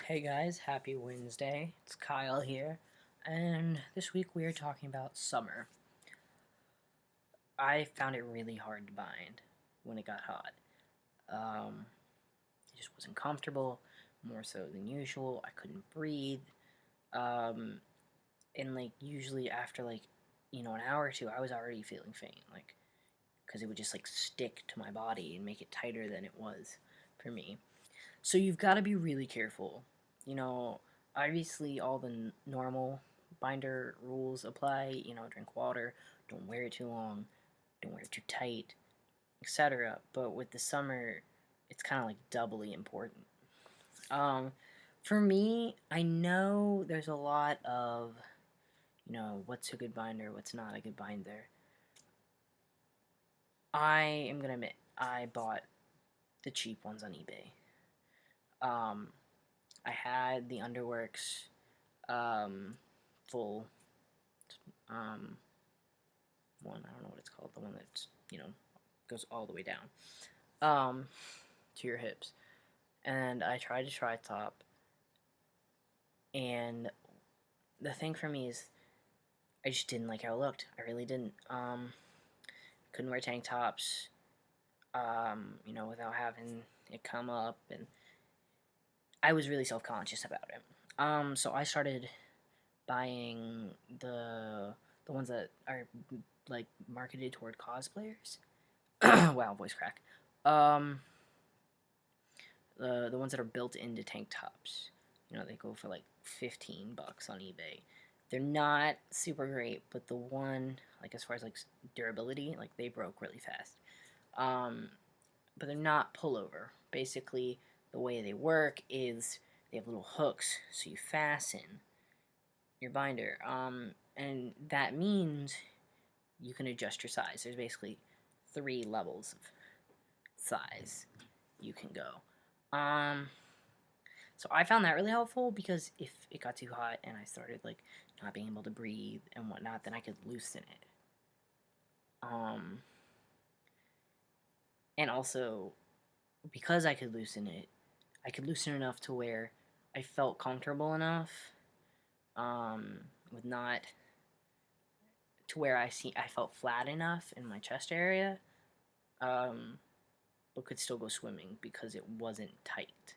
Hey guys, happy Wednesday. It's Kyle here, and this week we are talking about summer. I found it really hard to bind when it got hot. It just wasn't comfortable, more so than usual. I couldn't breathe. Um, and usually after an hour or two, I was already feeling faint, because it would just stick to my body and make it tighter than it was for me. So you've got to be really careful. You know, obviously all the normal binder rules apply. Drink water, don't wear it too long, don't wear it too tight, etc. But with the summer, it's kind of doubly important. Um, for me, I know there's a lot of, what's a good binder, what's not a good binder. I am gonna admit, I bought the cheap ones on eBay. Um, I had the Underworks full um, one. I don't know what it's called. The one that's goes all the way down to your hips. And I tried to try top, and the thing for me is I just didn't like how it looked. I really didn't. Couldn't wear tank tops, without having it come up, and I was really self conscious about it. So I started buying the ones that are marketed toward cosplayers. Wow, voice crack. Um, the ones that are built into tank tops. They go for $15 on eBay. They're not super great, but the one as far as durability, they broke really fast. Um, but they're not pullover. Basically, the way they work is they have little hooks, so you fasten your binder. And that means you can adjust your size. There's basically 3 levels of size you can go. So I found that really helpful because if it got too hot and I started not being able to breathe and whatnot, then I could loosen it. And also because I could loosen it, I could loosen it enough to where I felt comfortable enough, with not to where I felt flat enough in my chest area, but could still go swimming because it wasn't tight.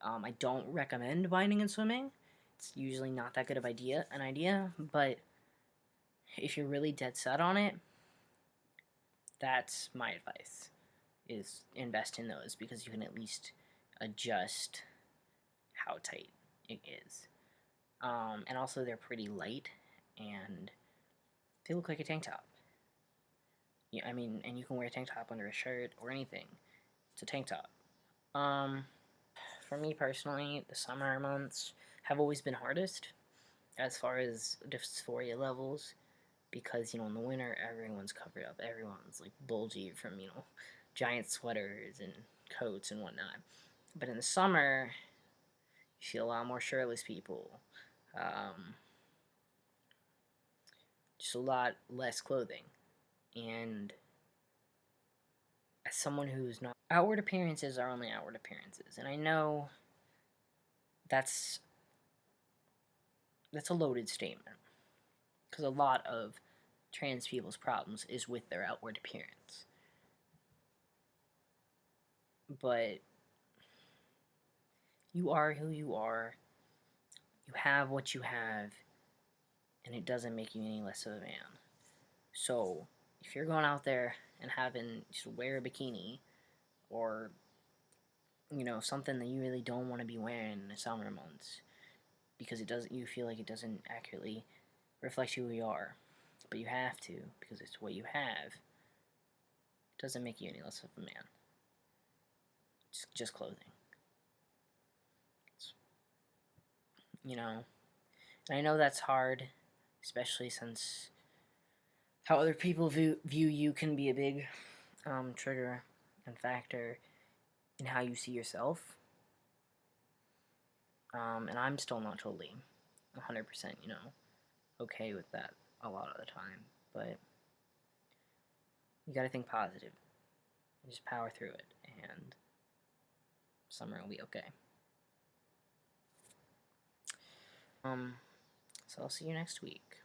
I don't recommend binding and swimming. It's usually not that good of an idea, but if you're really dead set on it, that's my advice, is invest in those because you can at least adjust how tight it is. And also they're pretty light and they look like a tank top. Yeah, I mean, and you can wear a tank top under a shirt or anything. It's a tank top. Um, for me personally, the summer months have always been hardest as far as dysphoria levels because in the winter everyone's covered up, everyone's bulgy from giant sweaters and coats and whatnot. But in the summer, you see a lot more shirtless people, um, just a lot less clothing, and as someone who's not, outward appearances are only outward appearances, and I know that's a loaded statement because a lot of trans people's problems is with their outward appearance. But you are who you are, you have what you have, and it doesn't make you any less of a man. So, if you're going out there and having just wear a bikini or something that you really don't want to be wearing in the summer months because you feel like it doesn't accurately reflect who you are, but you have to because it's what you have, it doesn't make you any less of a man. It's just clothing. It's, and I know that's hard, especially since how other people view you can be a big trigger and factor in how you see yourself. And I'm still not totally 100%, okay with that a lot of the time. But you gotta think positive and just power through it, and summer will be okay. So I'll see you next week.